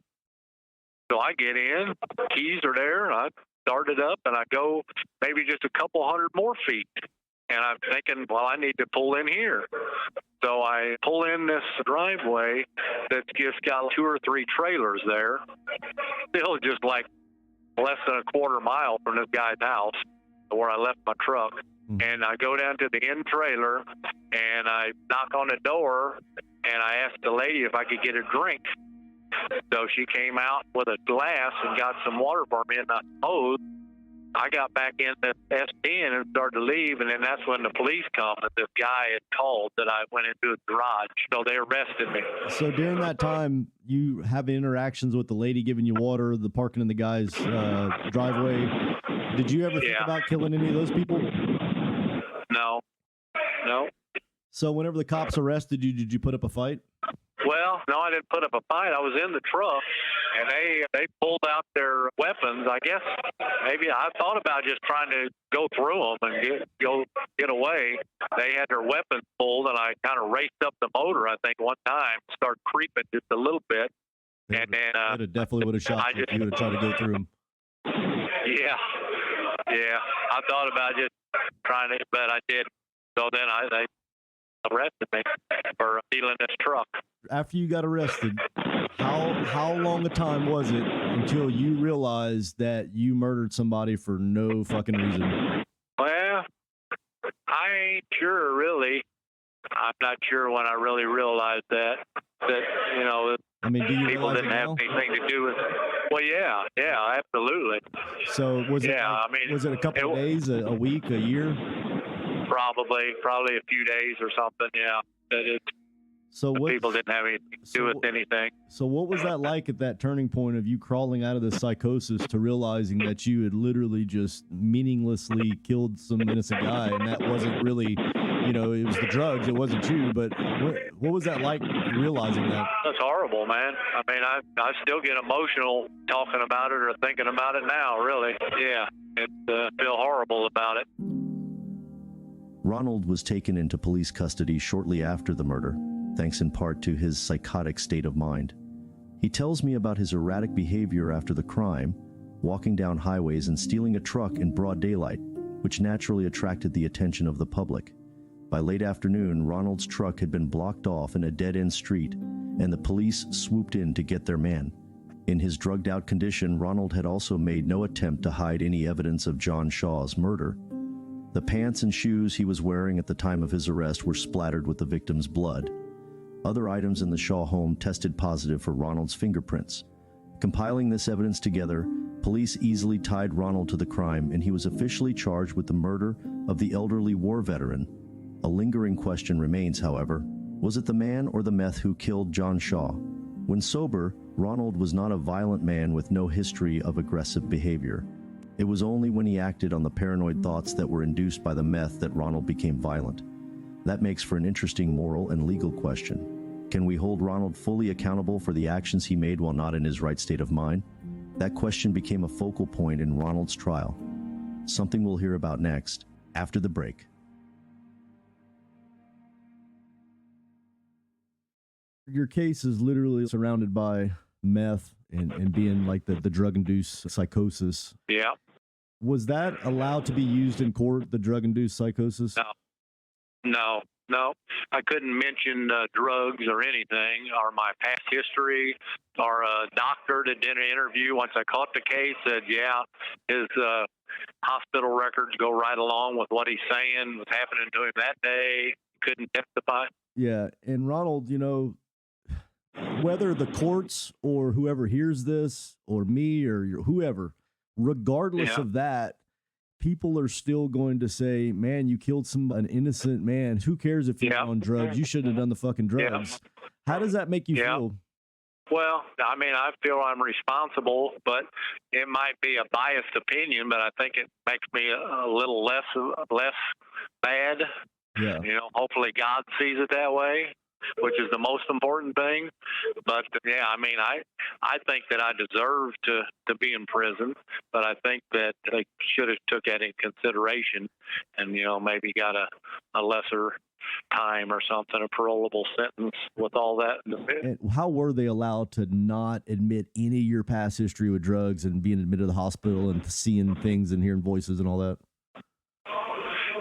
So I get in, keys are there, and I start it up, and I go maybe just a couple hundred more feet. And I'm thinking, well, I need to pull in here. So I pull in this driveway that's just got 2 or 3 trailers there. Still just like less than a quarter mile from this guy's house where I left my truck. And I go down to the end trailer and I knock on the door and I asked the lady if I could get a drink. So she came out with a glass and got some water for me, and I hose. I got back in the S10 and started to leave, and then that's when the police come, and this guy had called that I went into his garage. So they arrested me. So during that time, you have interactions with the lady giving you water, the parking in the guy's driveway. Did you ever think about killing any of those people? No. So whenever the cops arrested you, did you put up a fight? Well, no, I didn't put up a fight. I was in the truck, and they pulled out their weapons. I guess maybe I thought about just trying to go through them and get away. they had their weapons pulled, and I kind of raced up the motor, I think, one time, started creeping just a little bit. And then it definitely would have shot you if you would have tried to go through them. Yeah. I thought about just trying to, but I did. So then they arrested me for stealing this truck. After you got arrested, how long a time was it until you realized that you murdered somebody for no fucking reason? Well, I ain't sure, really. I'm not sure when I really realized that you know, I mean, do you people realize didn't it have now? anything to do with it. Well, yeah, absolutely. So was it? Yeah, like, I mean, was it a couple of days, a week, a year? Probably a few days or something. Yeah, that is. So what? People didn't have anything to do with anything. So what was that like at that turning point of you crawling out of the psychosis to realizing that you had literally just meaninglessly killed some innocent guy, and that wasn't really, you know, it was the drugs, it wasn't you, but what was that like realizing that? That's horrible, man. I mean, I still get emotional talking about it or thinking about it now, really. Yeah, feel horrible about it. Ronald was taken into police custody shortly after the murder, thanks in part to his psychotic state of mind. He tells me about his erratic behavior after the crime, walking down highways and stealing a truck in broad daylight, which naturally attracted the attention of the public. By late afternoon, Ronald's truck had been blocked off in a dead-end street, and the police swooped in to get their man. In his drugged-out condition, Ronald had also made no attempt to hide any evidence of John Shaw's murder. The pants and shoes he was wearing at the time of his arrest were splattered with the victim's blood. Other items in the Shaw home tested positive for Ronald's fingerprints. Compiling this evidence together, police easily tied Ronald to the crime, and he was officially charged with the murder of the elderly war veteran. A lingering question remains, however. Was it the man or the meth who killed John Shaw? When sober, Ronald was not a violent man with no history of aggressive behavior. It was only when he acted on the paranoid thoughts that were induced by the meth that Ronald became violent. That makes for an interesting moral and legal question. Can we hold Ronald fully accountable for the actions he made while not in his right state of mind? That question became a focal point in Ronald's trial. Something we'll hear about next, after the break. Your case is literally surrounded by meth and being like the drug-induced psychosis. Yeah. Was that allowed to be used in court, the drug-induced psychosis? No. I couldn't mention drugs or anything, or my past history, or a doctor that did an interview once I caught the case said, yeah, his hospital records go right along with what he's saying was happening to him that day. Couldn't testify. Yeah, and Ronald, you know, whether the courts or whoever hears this, or me or whoever, regardless of that, people are still going to say, man, you killed an innocent man. Who cares if you're on drugs? You shouldn't have done the fucking drugs. How does that make you feel? Well, I mean, I feel I'm responsible, but it might be a biased opinion, but I think it makes me a little less bad. Yeah. You know, hopefully God sees it that way, which is the most important thing. But yeah, I mean, I think that I deserve to be in prison, but I think that they should have took that in consideration and, you know, maybe got a lesser time or something, a parolable sentence with all that. And how were they allowed to not admit any of your past history with drugs and being admitted to the hospital and seeing things and hearing voices and all that?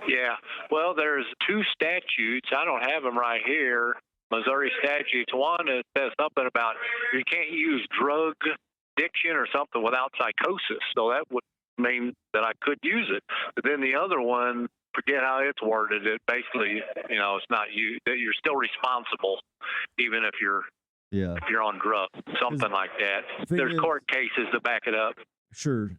Yeah. Well, there's two statutes. I don't have them right here. Missouri statutes. One, it says something about you can't use drug addiction or something without psychosis. So that would mean that I could use it. But then the other one, forget how it's worded. It basically, you know, it's not you. That you're still responsible, even if you're on drugs, something like that. There's court cases to back it up. Sure.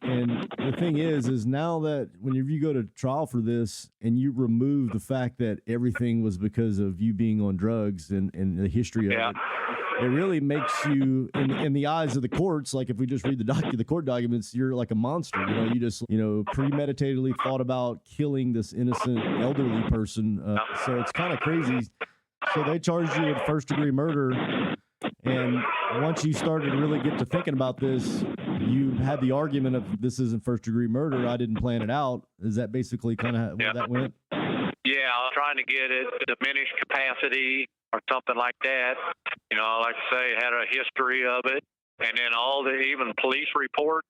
And the thing is now that whenever you go to trial for this and you remove the fact that everything was because of you being on drugs and the history of it, it really makes you, in the eyes of the courts, like if we just read the court documents, you're like a monster. You know, you just, premeditatedly thought about killing this innocent elderly person. So it's kind of crazy. So they charged you with first-degree murder. And once you started to really get to thinking about this, you had the argument of this isn't first-degree murder. I didn't plan it out. Is that basically kind of where that went? Yeah, I was trying to get it diminished capacity or something like that. You know, like I say, had a history of it. And then even police reports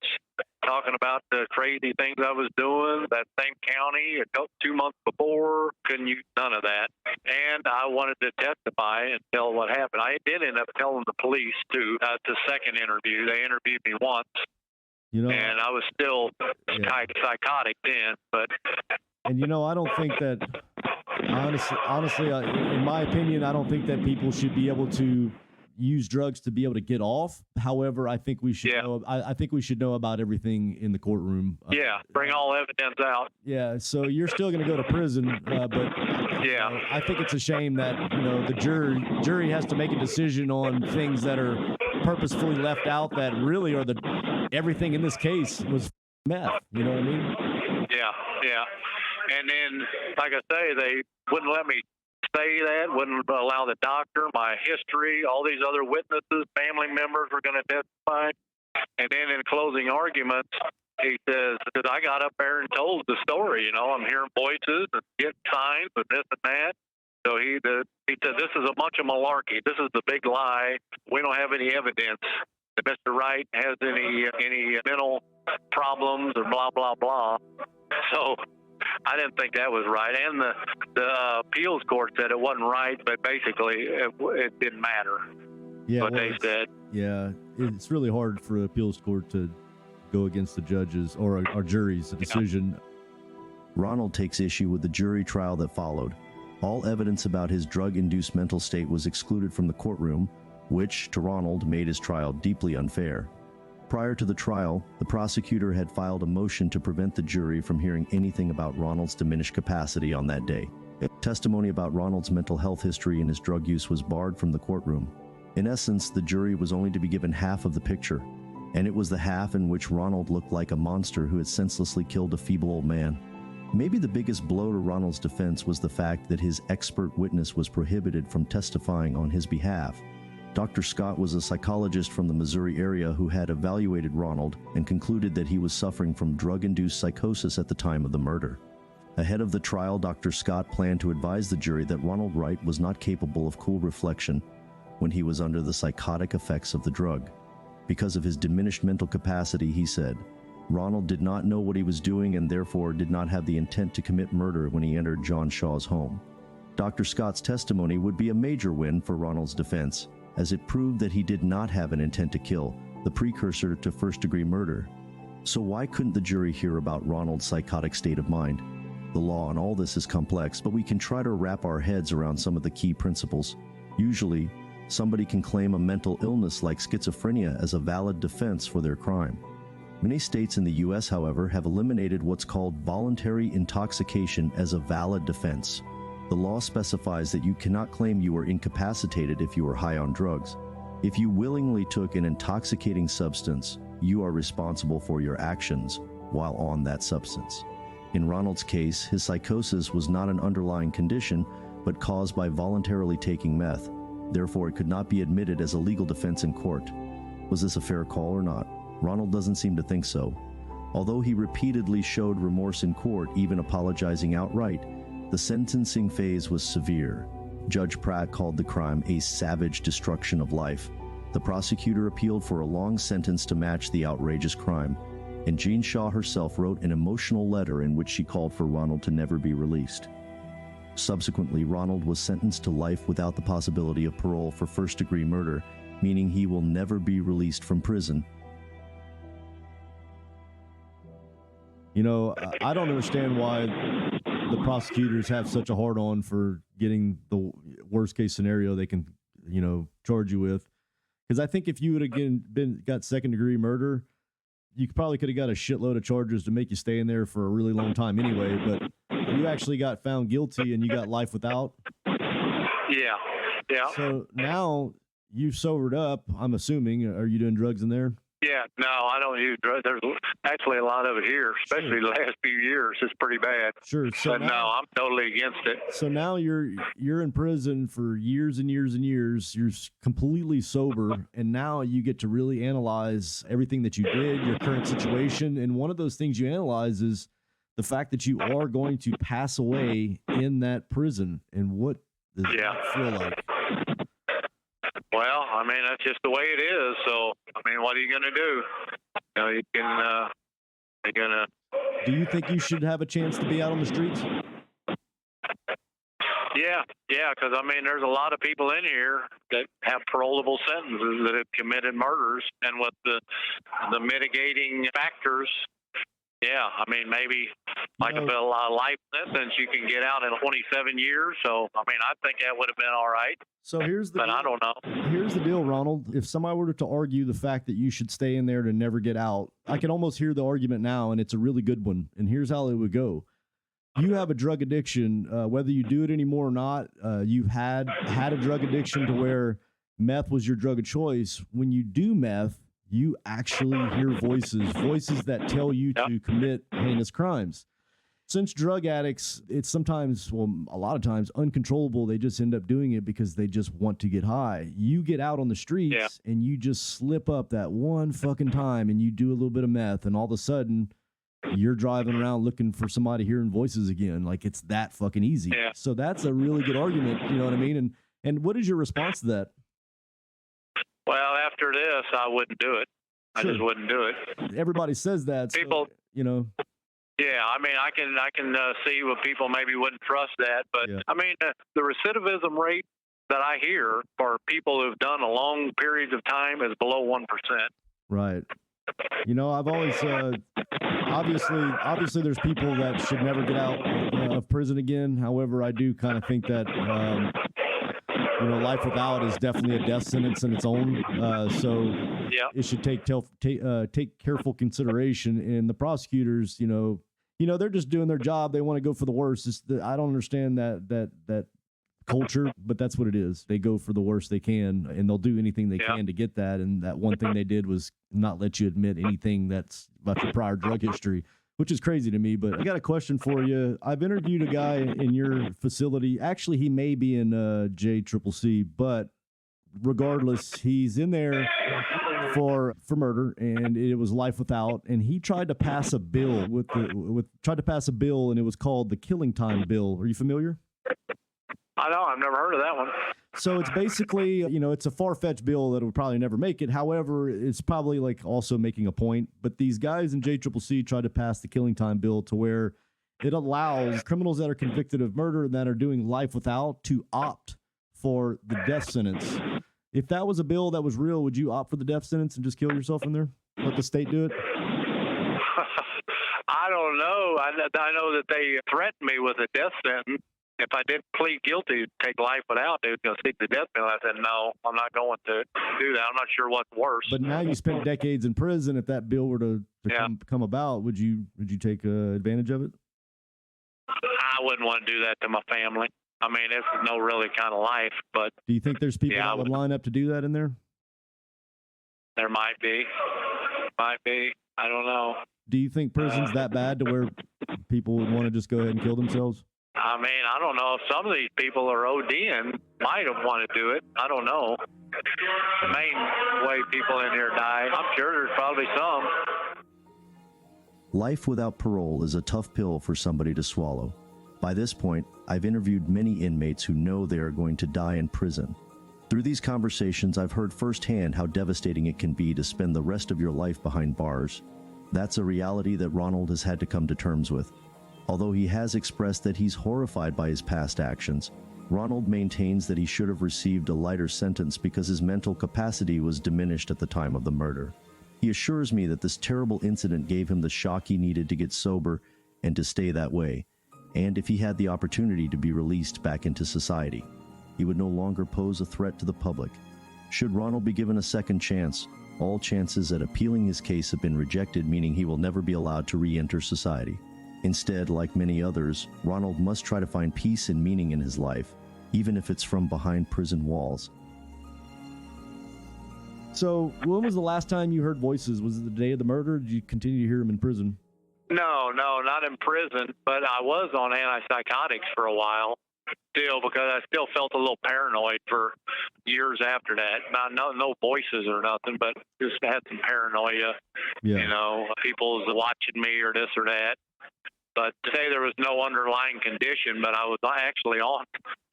talking about the crazy things I was doing, that same county 2 months before, couldn't use none of that. And I wanted to testify and tell what happened. I did end up telling the police, too, at the second interview. They interviewed me once, and I was still psychotic then. But and, I don't think that, honestly, in my opinion, I don't think that people should be able to use drugs to be able to get off. However, I think we should know. I think we should know about everything in the courtroom. Bring all evidence out. Yeah, so you're still going to go to prison, but I think it's a shame that the jury has to make a decision on things that are purposefully left out that really are everything in this case was meth. You know what I mean? Yeah. And then, like I say, they wouldn't let me say that, wouldn't allow the doctor, my history, all these other witnesses, family members were going to testify. And then in closing arguments, he says, that I got up there and told the story, I'm hearing voices and getting signs and this and that. So he said, this is a bunch of malarkey. This is the big lie. We don't have any evidence that Mr. Wright has any mental problems or blah, blah, blah. So I didn't think that was right. And the appeals court said it wasn't right, but basically it didn't matter what they said. Yeah, it's really hard for the appeals court to go against the judges or our jury's decision. Ronald takes issue with the jury trial that followed. All evidence about his drug-induced mental state was excluded from the courtroom, which, to Ronald, made his trial deeply unfair. Prior to the trial, the prosecutor had filed a motion to prevent the jury from hearing anything about Ronald's diminished capacity on that day. Testimony about Ronald's mental health history and his drug use was barred from the courtroom. In essence, the jury was only to be given half of the picture, and it was the half in which Ronald looked like a monster who had senselessly killed a feeble old man. Maybe the biggest blow to Ronald's defense was the fact that his expert witness was prohibited from testifying on his behalf. Dr. Scott was a psychologist from the Missouri area who had evaluated Ronald and concluded that he was suffering from drug-induced psychosis at the time of the murder. Ahead of the trial, Dr. Scott planned to advise the jury that Ronald Wright was not capable of cool reflection when he was under the psychotic effects of the drug. Because of his diminished mental capacity, he said, Ronald did not know what he was doing and therefore did not have the intent to commit murder when he entered John Shaw's home. Dr. Scott's testimony would be a major win for Ronald's defense, as it proved that he did not have an intent to kill, the precursor to first-degree murder. So why couldn't the jury hear about Ronald's psychotic state of mind? The law on all this is complex, but we can try to wrap our heads around some of the key principles. Usually, somebody can claim a mental illness like schizophrenia as a valid defense for their crime. Many states in the U.S., however, have eliminated what's called voluntary intoxication as a valid defense. The law specifies that you cannot claim you were incapacitated if you were high on drugs. If you willingly took an intoxicating substance, you are responsible for your actions while on that substance. In Ronald's case, his psychosis was not an underlying condition, but caused by voluntarily taking meth. Therefore, it could not be admitted as a legal defense in court. Was this a fair call or not? Ronald doesn't seem to think so. Although he repeatedly showed remorse in court, even apologizing outright, the sentencing phase was severe. Judge Pratt called the crime a savage destruction of life. The prosecutor appealed for a long sentence to match the outrageous crime, and Jean Shaw herself wrote an emotional letter in which she called for Ronald to never be released. Subsequently, Ronald was sentenced to life without the possibility of parole for first-degree murder, meaning he will never be released from prison. I don't understand why the prosecutors have such a hard-on for getting the worst-case scenario they can, charge you with. Because I think if you would have got second-degree murder, you probably could have got a shitload of charges to make you stay in there for a really long time anyway. But you actually got found guilty and you got life without. Yeah. So now you've sobered up, I'm assuming. Are you doing drugs in there? Yeah, no, I don't use drugs. There's actually a lot of it here, especially the last few years. It's pretty bad. Sure. So but no, I'm totally against it. So now you're in prison for years and years and years. You're completely sober, and now you get to really analyze everything that you did, your current situation. And one of those things you analyze is the fact that you are going to pass away in that prison, and what does that feel like? Well, I mean, that's just the way it is. So, I mean, what are you going to do? You know, you're going to. Do you think you should have a chance to be out on the streets? Yeah, because, I mean, there's a lot of people in here that have parolable sentences that have committed murders, and with the mitigating factors, yeah, I mean, maybe like a life sentence, you can get out in 27 years. So, I mean, I think that would have been all right. So here's the but deal. I don't know. Here's the deal, Ronald. If somebody were to argue the fact that you should stay in there to never get out, I can almost hear the argument now, and it's a really good one. And here's how it would go. You have a drug addiction, whether you do it anymore or not. You've had a drug addiction to where meth was your drug of choice. When you do meth, you actually hear voices that tell you to commit heinous crimes. Since drug addicts, it's sometimes, well, a lot of times uncontrollable. They just end up doing it because they just want to get high. You get out on the streets and you just slip up that one fucking time and you do a little bit of meth, and all of a sudden you're driving around looking for somebody hearing voices again. Like, it's that fucking easy. Yeah. So that's a really good argument. You know what I mean? And what is your response to that? Well, after this, I wouldn't do it. I just wouldn't do it. Everybody says that. People, so, you know. Yeah, I mean, I can see what people maybe wouldn't trust that, but I mean, the recidivism rate that I hear for people who've done a long periods of time is below 1%. Right. You know, I've always obviously there's people that should never get out of prison again. However, I do kind of think that you know, life without is definitely a death sentence in its own. So it should take careful consideration. And the prosecutors, you know, they're just doing their job. They want to go for the worst. I don't understand that culture, but that's what it is. They go for the worst they can, and they'll do anything they can to get that. And that one thing they did was not let you admit anything that's about your prior drug history, which is crazy to me. But I got a question for you. I've interviewed a guy in your facility. Actually, he may be in JCCC, but regardless, he's in there for murder, and it was life without. And he tried to pass a bill and it was called the Killing Time Bill. Are you familiar? I know. I've never heard of that one. So it's basically, you know, it's a far-fetched bill that would probably never make it. However, it's probably like also making a point. But these guys in JCCC tried to pass the Killing Time Bill to where it allows criminals that are convicted of murder and that are doing life without to opt for the death sentence. If that was a bill that was real, would you opt for the death sentence and just kill yourself in there? Let the state do it? I don't know. I know that they threatened me with a death sentence. If I didn't plead guilty to take life without, they were going to seek the death penalty. I said, no, I'm not going to do that. I'm not sure what's worse. But now you spent decades in prison. If that bill were to come about, would you take advantage of it? I wouldn't want to do that to my family. I mean, it's no really kind of life. But do you think there's people that would line up to do that in there? There might be. I don't know. Do you think prison's that bad to where people would want to just go ahead and kill themselves? I mean, I don't know if some of these people are ODing, might have wanted to do it. I don't know. The main way people in here die, I'm sure there's probably some. Life without parole is a tough pill for somebody to swallow. By this point, I've interviewed many inmates who know they are going to die in prison. Through these conversations, I've heard firsthand how devastating it can be to spend the rest of your life behind bars. That's a reality that Ronald has had to come to terms with. Although he has expressed that he's horrified by his past actions, Ronald maintains that he should have received a lighter sentence because his mental capacity was diminished at the time of the murder. He assures me that this terrible incident gave him the shock he needed to get sober and to stay that way, and if he had the opportunity to be released back into society, he would no longer pose a threat to the public. Should Ronald be given a second chance, all chances at appealing his case have been rejected, meaning he will never be allowed to re-enter society. Instead, like many others, Ronald must try to find peace and meaning in his life, even if it's from behind prison walls. So, when was the last time you heard voices? Was it the day of the murder, or did you continue to hear them in prison? No, not in prison, but I was on antipsychotics for a while, still, because I still felt a little paranoid for years after that. No voices or nothing, but just had some paranoia, you know, people's watching me or this or that. But to say there was no underlying condition, but I was actually on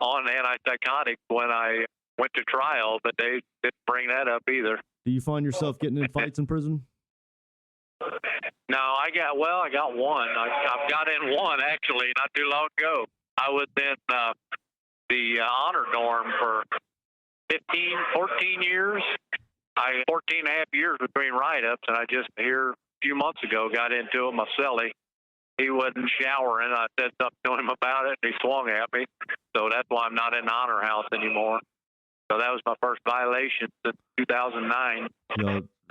antipsychotics when I went to trial, but they didn't bring that up either. Do you find yourself getting in fights in prison? No, I got one. I've got in one actually not too long ago. I was in the honor dorm for 14 years. 14 and a half years between write-ups, and I just here a few months ago got into it. My cellie, he wasn't showering. I said something to him about it, and he swung at me. So that's why I'm not in the honor house anymore. So that was my first violation since 2009.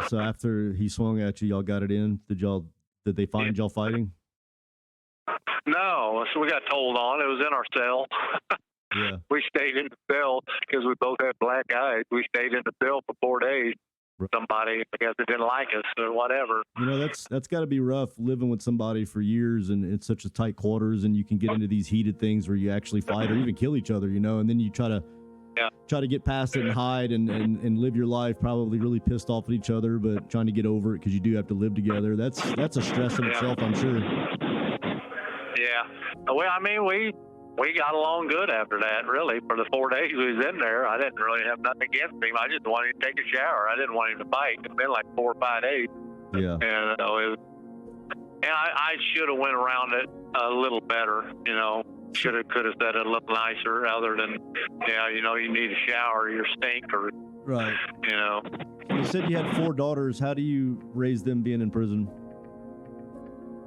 So after he swung at you, y'all got it in. Did they find y'all fighting? No, so we got told on. It was in our cell. Yeah. We stayed in the cell because we both had black eyes. We stayed in the cell for 4 days. Right. Somebody, I guess, they didn't like us or whatever. You know, that's got to be rough living with somebody for years and it's such a tight quarters, and you can get into these heated things where you actually fight or even kill each other, you know, and then you try to get past it and hide and live your life probably really pissed off at each other, but trying to get over it because you do have to live together. That's a stress in itself, I'm sure. Yeah. Well, I mean, we got along good after that, really. For the 4 days we was in there, I didn't really have nothing against him. I just wanted to take a shower. I didn't want him to fight. It's been like 4 or 5 days. Yeah. And I should have went around it a little better, you know. Could have said it a little nicer, other than, you know, you need a shower, you stink, or right. You know. You said you had 4 daughters. How do you raise them being in prison?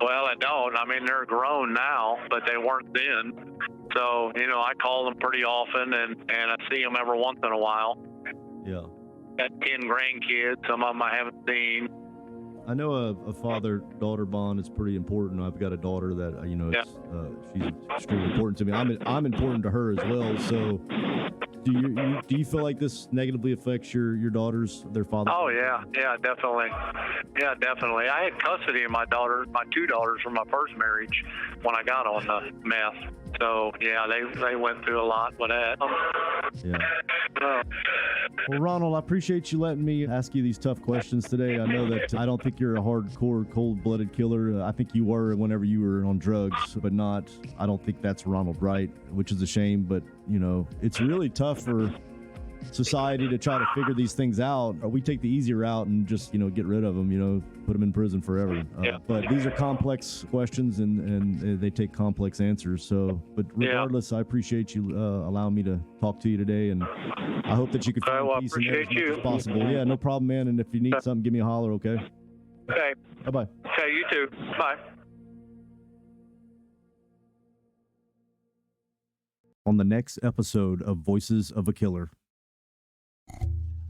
Well, I don't. I mean, they're grown now, but they weren't then. So, you know, I call them pretty often, and I see them every once in a while. Yeah. Got 10 grandkids. Some of them I haven't seen. I know a father-daughter bond is pretty important. I've got a daughter that, you know, she's extremely important to me. I'm important to her as well. So do you feel like this negatively affects your daughters, their father? Oh, yeah, definitely. Yeah, definitely. I had custody of my 2 daughters from my first marriage when I got on the meth. So, yeah, they went through a lot with that. Yeah. Well, Ronald, I appreciate you letting me ask you these tough questions today. I know that I don't think you're a hardcore, cold-blooded killer. I think you were whenever you were on drugs, but I don't think that's Ronald Wright, which is a shame. But, you know, it's really tough for society to try to figure these things out. We take the easy route and just, you know, get rid of them, you know, put them in prison forever. But these are complex questions and they take complex answers. So, but regardless, I appreciate you allowing me to talk to you today, and I hope that you can find peace in there as much as possible. Yeah, no problem, man. And if you need something, give me a holler, okay? Okay. Bye-bye. Okay, you too. Bye. On the next episode of Voices of a Killer.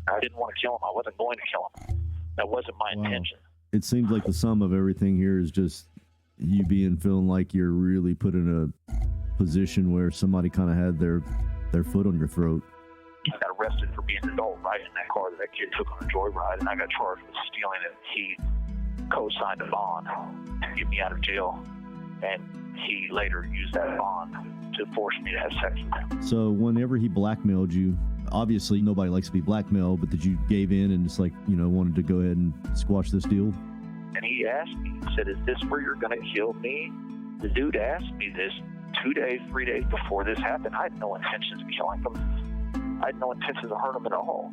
I didn't want to kill him. I wasn't going to kill him. That wasn't my intention. It seems like the sum of everything here is just you feeling like you're really put in a position where somebody kind of had their foot on your throat. I got arrested for being an adult, right, in that car that kid took on a joyride, and I got charged with stealing it. He co-signed a bond to get me out of jail, and he later used that bond to force me to have sex with him. So whenever he blackmailed you, obviously nobody likes to be blackmailed, but did you gave in and just, like, you know, wanted to go ahead and squash this deal? And he asked me, he said, "Is this where you're going to kill me?" The dude asked me this 2 days, 3 days before this happened. I had no intentions of killing him. I had no intentions of hurting him at all.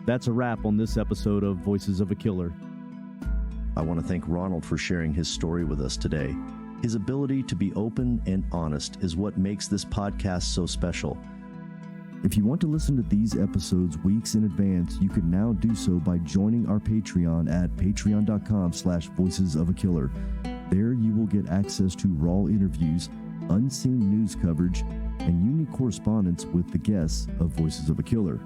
That's a wrap on this episode of Voices of a Killer. I want to thank Ronald for sharing his story with us today. His ability to be open and honest is what makes this podcast so special. If you want to listen to these episodes weeks in advance, you can now do so by joining our Patreon at patreon.com/voicesofakiller. There you will get access to raw interviews, unseen news coverage, and unique correspondence with the guests of Voices of a Killer.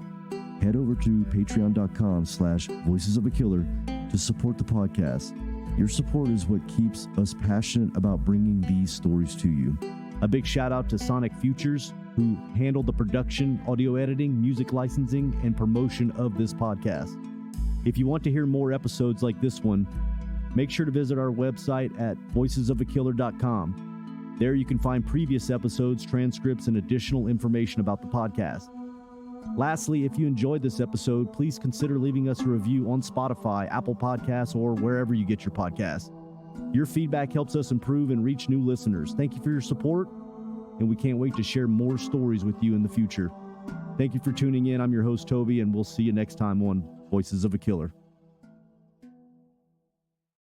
Head over to patreon.com/voicesofakiller to support the podcast. Your support is what keeps us passionate about bringing these stories to you. A big shout out to Sonic Futures, who handled the production, audio editing, music licensing, and promotion of this podcast. If you want to hear more episodes like this one, make sure to visit our website at voicesofakiller.com. There you can find previous episodes, transcripts, and additional information about the podcast. Lastly, if you enjoyed this episode, please consider leaving us a review on Spotify, Apple Podcasts, or wherever you get your podcasts. Your feedback helps us improve and reach new listeners. Thank you for your support, and we can't wait to share more stories with you in the future. Thank you for tuning in. I'm your host, Toby, and we'll see you next time on Voices of a Killer.